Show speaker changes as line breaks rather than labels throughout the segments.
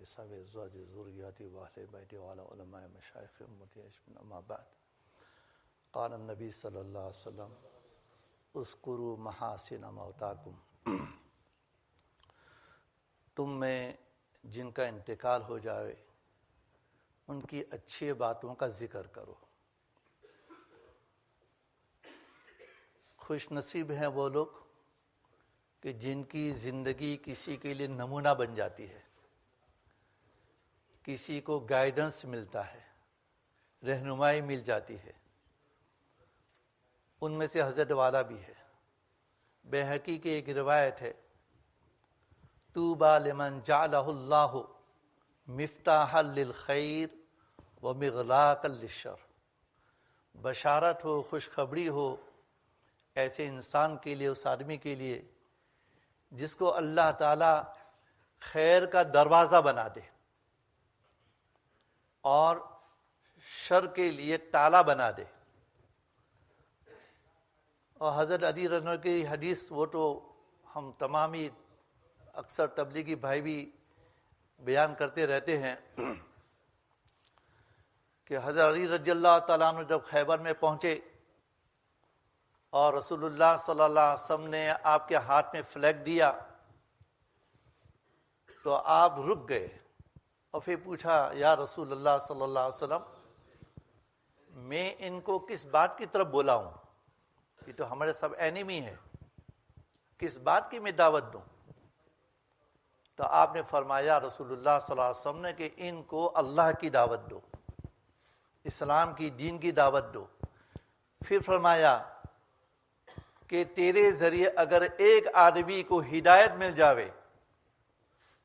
صحب ازواج ذریات واہل بیت وعلی علماء مشایخ امتی اجمعین اما بعد قال النبی صلی اللہ علیہ وسلم اذکروا محاسن موتاکم تم میں جن کا انتقال ہو جائے ان کی اچھی باتوں کا ذکر کرو. خوش نصیب ہیں وہ لوگ کہ جن کی زندگی کسی کے لیے نمونہ بن جاتی ہے، کسی کو گائیڈنس ملتا ہے، رہنمائی مل جاتی ہے. ان میں سے حضرت والا بھی ہے. بیہقی کی ایک روایت ہے، طوبیٰ لمن جعلہ اللہ مفتاحا للخیر ومغلاقا للشر. بشارت ہو، خوشخبری ہو ایسے انسان کے لیے، اس آدمی کے لیے جس کو اللہ تعالی خیر کا دروازہ بنا دے اور شر کے لیے تالا بنا دے. اور حضرت علی رضی اللہ عنہ کی حدیث وہ تو ہم تمامی اکثر تبلیغی بھائی بھی بیان کرتے رہتے ہیں کہ حضرت علی رضی اللہ تعالیٰ عنہ جب خیبر میں پہنچے اور رسول اللہ صلی اللہ علیہ وسلم نے آپ کے ہاتھ میں فلیگ دیا تو آپ رک گئے اور پھر پوچھا، یا رسول اللہ صلی اللہ علیہ وسلم میں ان کو کس بات کی طرف بولا ہوں؟ یہ تو ہمارے سب اینیمی ہے، کس بات کی میں دعوت دوں؟ تو آپ نے فرمایا رسول اللہ صلی اللہ علیہ وسلم نے کہ ان کو اللہ کی دعوت دو، اسلام کی دین کی دعوت دو. پھر فرمایا کہ تیرے ذریعے اگر ایک آدمی کو ہدایت مل جاوے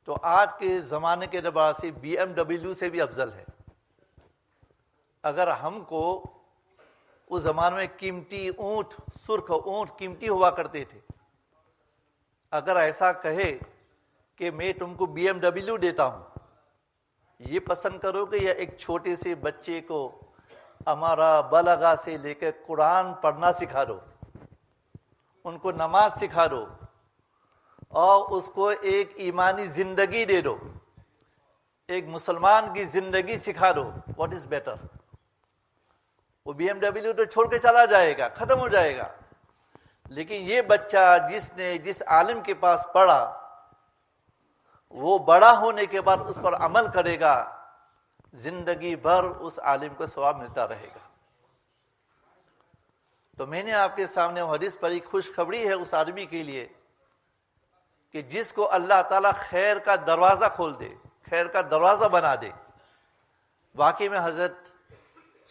تو آج کے زمانے کے اعتبار سے BMW سے بھی افضل ہے. اگر ہم کو اس زمانے میں قیمتی اونٹ، سرخ اونٹ قیمتی ہوا کرتے تھے، اگر ایسا کہے کہ میں تم کو BMW دیتا ہوں، یہ پسند کرو گے یا ایک چھوٹے سے بچے کو ہمارا بلغہ سے لے کے قرآن پڑھنا سکھا دو، ان کو نماز سکھا دو اور اس کو ایک ایمانی زندگی دے دو، ایک مسلمان کی زندگی سکھا دو؟ What is better? وہ BMW تو چھوڑ کے چلا جائے گا، ختم ہو جائے گا. لیکن یہ بچہ جس عالم کے پاس پڑھا، وہ بڑا ہونے کے بعد اس پر عمل کرے گا، زندگی بھر اس عالم کو ثواب ملتا رہے گا. تو میں نے آپ کے سامنے وہ حدیث پڑھی، خوشخبری ہے اس آدمی کے لیے کہ جس کو اللہ تعالیٰ خیر کا دروازہ کھول دے، خیر کا دروازہ بنا دے. واقعی میں حضرت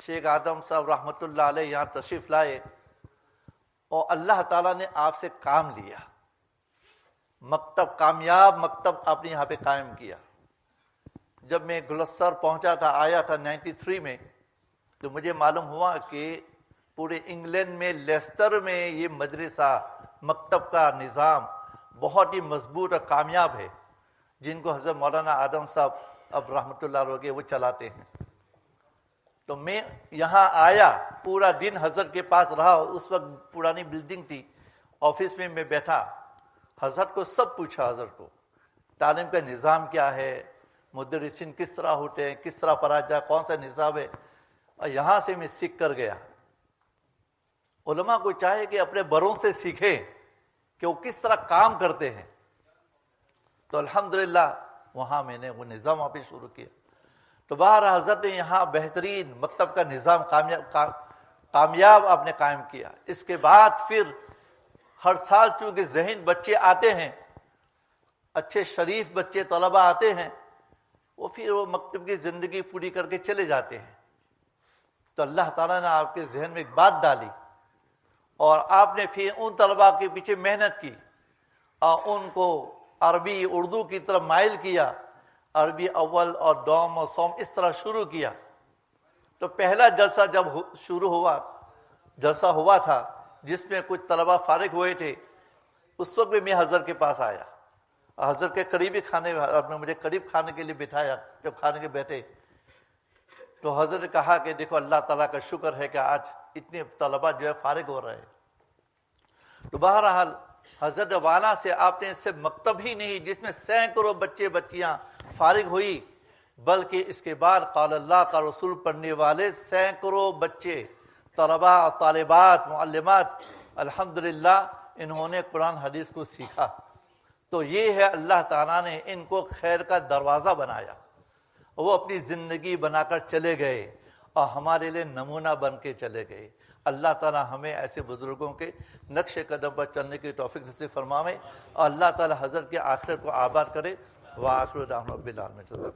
شیخ آدم صاحب رحمۃ اللہ علیہ یہاں تشریف لائے اور اللہ تعالیٰ نے آپ سے کام لیا، مکتب، کامیاب مکتب آپ نے یہاں پہ قائم کیا. جب میں گلستر پہنچا تھا، آیا تھا 93 میں، تو مجھے معلوم ہوا کہ پورے انگلینڈ میں لیسٹر میں یہ مدرسہ، مکتب کا نظام بہت ہی مضبوط اور کامیاب ہے، جن کو حضرت مولانا آدم صاحب اب رحمۃ اللہ علیہ وہ چلاتے ہیں. تو میں یہاں آیا، پورا دن حضرت کے پاس رہا. اس وقت پرانی بلڈنگ تھی، آفس میں میں بیٹھا، حضرت کو سب پوچھا، حضرت کو تعلیم کا نظام کیا ہے، مدرسین کس طرح ہوتے ہیں، کس طرح پڑھا جائے، کون سا نصاب ہے. اور یہاں سے میں سیکھ کر گیا. علماء کو چاہے کہ اپنے بڑوں سے سیکھیں کہ وہ کس طرح کام کرتے ہیں. تو الحمدللہ وہاں میں نے وہ نظام وہاں پہ شروع کیا. تو باہر حضرت نے یہاں بہترین مکتب کا نظام کامیاب آپ نے قائم کیا. اس کے بعد پھر ہر سال چونکہ ذہین بچے آتے ہیں، اچھے شریف بچے طلبہ آتے ہیں، وہ پھر وہ مکتب کی زندگی پوری کر کے چلے جاتے ہیں. تو اللہ تعالیٰ نے آپ کے ذہن میں ایک بات ڈالی اور آپ نے پھر ان طلبہ کے پیچھے محنت کی اور ان کو عربی اردو کی طرف مائل کیا. عربی اول اور دوم اور سوم اس طرح شروع کیا. تو پہلا جلسہ جب جلسہ ہوا تھا جس میں کچھ طلبہ فارغ ہوئے تھے، اس وقت بھی میں حضرت کے پاس آیا. حضرت کے قریبی کھانے، آپ نے مجھے قریب کھانے کے لیے بٹھایا. جب کھانے کے بیٹھے تو حضرت نے کہا کہ دیکھو اللہ تعالیٰ کا شکر ہے کہ آج اتنے طلبہ جو ہے فارغ ہو رہے ہیں. تو بہرحال حضرت والا سے آپ نے صرف مکتب ہی نہیں جس میں سینکڑوں بچے بچیاں فارغ ہوئی، بلکہ اس کے بعد قال اللہ کا رسول پڑھنے والے سینکڑوں بچے، طلباء، طالبات، معلمات، الحمدللہ انہوں نے قرآن حدیث کو سیکھا۔ تو یہ ہے اللہ تعالیٰ نے ان کو خیر کا دروازہ بنایا، وہ اپنی زندگی بنا کر چلے گئے اور ہمارے لیے نمونہ بن کے چلے گئے۔ اللہ تعالیٰ ہمیں ایسے بزرگوں کے نقش قدم پر چلنے کی توفیق نصیب فرمائے، اور اللہ تعالیٰ حضرت کے آخرت کو آباد کرے۔ وآخر دعوانا رب العالمین۔